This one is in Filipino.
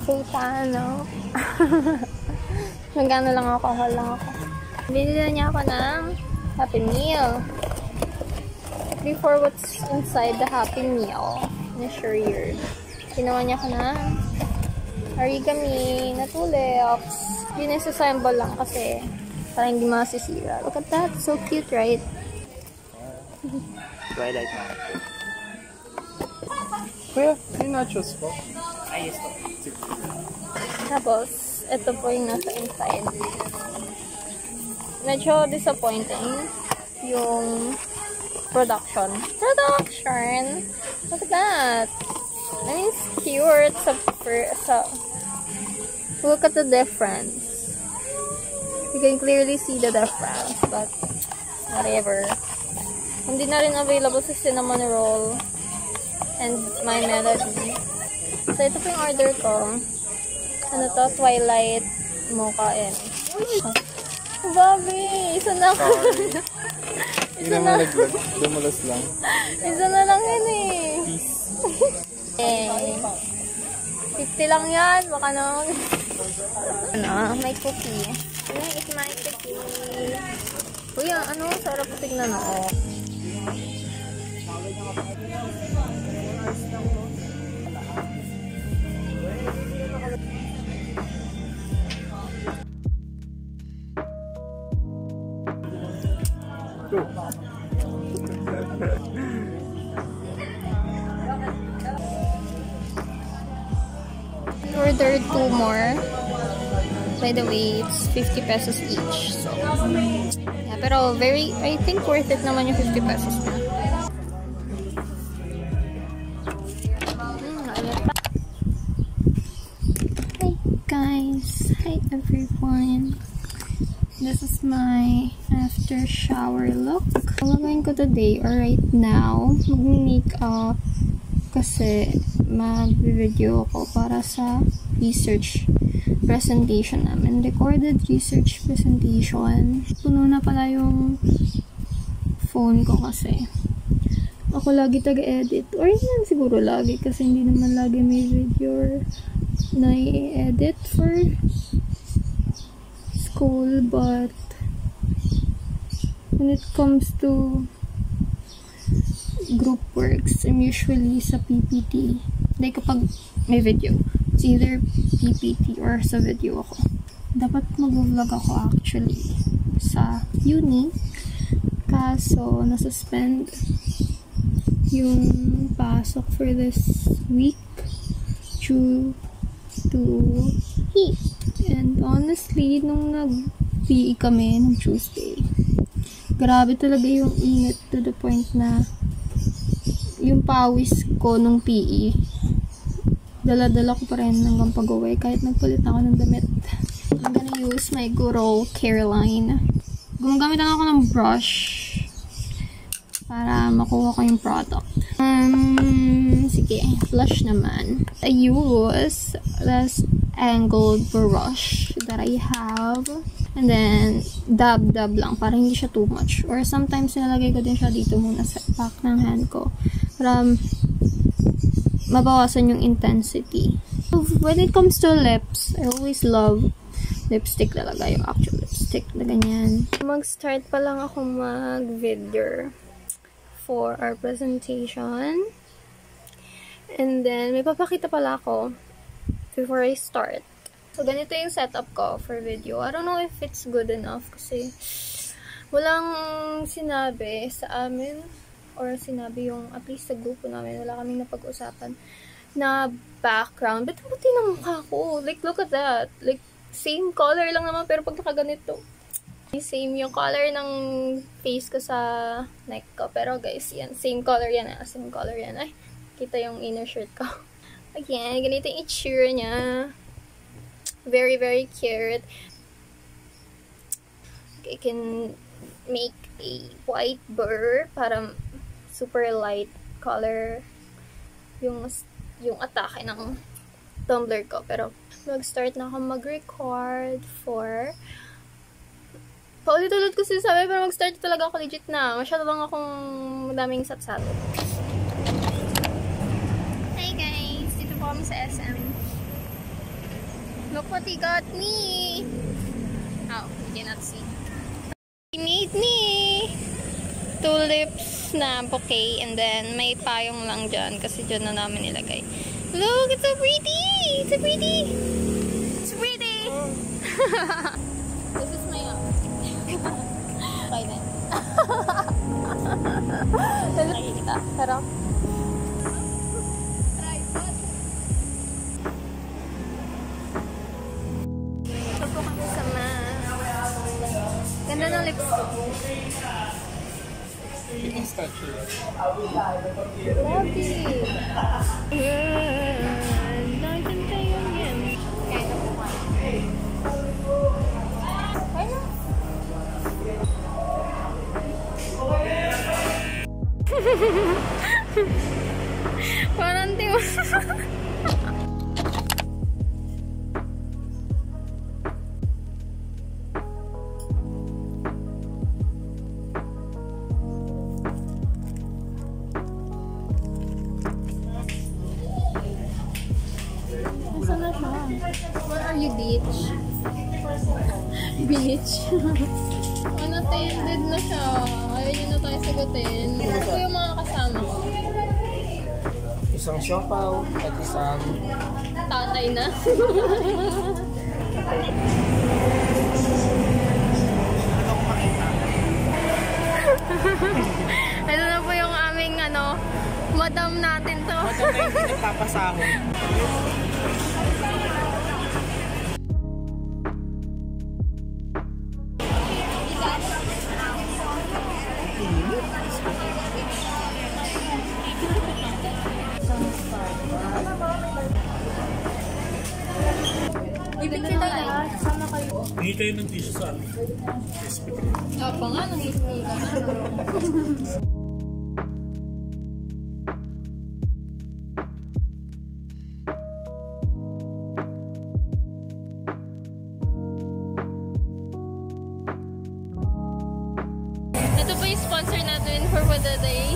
Sultano. Magkano lang alcohol lang ako. Binili niya ako ng Happy Meal. Before, what's inside the Happy Meal? Na-sure year. Ginawa niya ako ng origami na tulips. Dinisassemble lang kasi para hindi masisira. Look at that. So cute, right? Twilight na. Kuya, yung nachos po. Ayos po. Tapos, ito po yung nasa inside. Medyo disappointing yung production. Look at that. I mean, it's cute. Look at the difference. You can clearly see the difference, but whatever. Hindi na rin available sa cinnamon roll and my melody. So, ito po yung order ko. Ano to? Twilight Mocha and Bobby! Isa na ako. Isa na. Dumulas lang. Isa na lang yun eh. Peace. Eh. 50 lang yan. Baka naman. Ano? May cookie. It's my cookie. Uy, ano? Sarap po tignan ako. Ordered 2 more. By the way, it's 50 pesos each. So, yeah, pero I think worth it naman yung 50 pesos na. Hi guys! Hi everyone! This is my after shower look. Ang gagawin ko today or right now, mag-makeup kasi mag-video ako para sa research presentation namin. Recorded research presentation. Puno na pala yung phone ko kasi. Ako lagi taga-edit. Or hindi siguro lagi kasi hindi naman lagi may video na i-edit for school. But when it comes to group works, I'm usually sa PPT. Like kapag may video, it's either PPT or sa video ako. Dapat mag-vlog ako actually sa uni. Kaso, nasuspend yung pasok for this week due to heat. And honestly, nung nag-PE kami nung Tuesday, grabe talaga yung init to the point na yung pawis ko nung PE, dala-dala ko pa rin hanggang pag-uwi kahit nagpalit ako ng damit. I'm gonna use my good old Caroline. Gumagamit lang ako ng brush para makuha ko yung product. Sige, blush naman. I use this angled brush that I have. And then, dab lang para hindi siya too much. Or sometimes, nilalagay ko din siya dito muna sa back ng hand ko. Para mabawasan yung intensity. So, when it comes to lips, I always love lipstick talaga. Yung actual lipstick na ganyan. Mag-start pa lang ako mag-video for our presentation. And then, may papakita pala ako before I start. So, ganito yung setup ko for video. I don't know if it's good enough kasi walang sinabi sa amin or sinabi yung at least sa grupo namin. Wala kaming napag-usapan na background. Ba't buti na mukha ko? Like, look at that. Like, same color lang naman pero pag nakaganito. Same yung color ng face ko sa neck ko. Pero guys, yan. Same color yan. Same color yan. Ay, kita yung inner shirt ko. Again, ganito yung itsura niya. Very, very cute. I can make a white burr para super light color yung atake ng tumbler ko. Pero mag-start na ako mag-record for paulit-ulit ko sinasabi pero mag-start talaga ako legit na. Masyado lang akong madaming sat-sat. Hey guys! Dito po kami sa SM. Look what he got me! Oh, you cannot see. He made me tulips na bouquet and then may payong lang dyan kasi dyan na namin nilagay. Look, it's so pretty! It's so pretty! It's pretty! This is my okay then. Nakikita. Pero ito po kami sa ganda ng lips ko. Yung statue. Love it! Naganda yun yan. Kaya na po kayo. Kaya na. Parang di mo. Nasaan na siya? Where are you, bitch? Bitch. Unattended na siya. Ayaw niyo na tayo sagutin. Ito yung mga kasama ko. Isang siopaw at isang... Tatay na. Ito na po yung aming madam natin to. Madam na yung nagpapasahon. Ibigay na lahat. Sama kayo. Hindi kayo ng tissue sa amin. Apa nga, nangismi ka na. Ito po yung sponsor natin for the day.